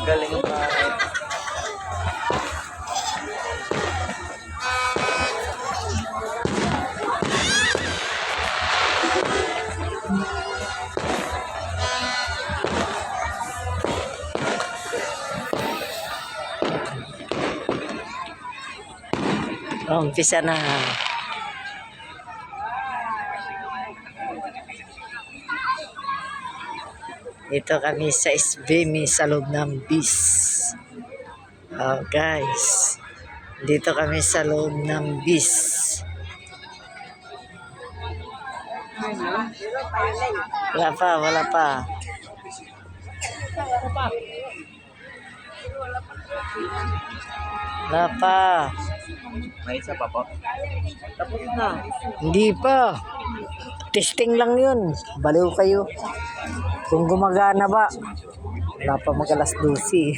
Galing yung pare. Oh, umpisa na. Dito kami sa SBMI sa loob ng bis. Oh, guys. Dito kami sa loob ng bis. Wala pa, wala pa. Wala pa. May isa pa po. Tapos na. Hindi pa. Testing lang yun. Baliw kayo. Kung gumagana ba, wala pa mag-alas 12.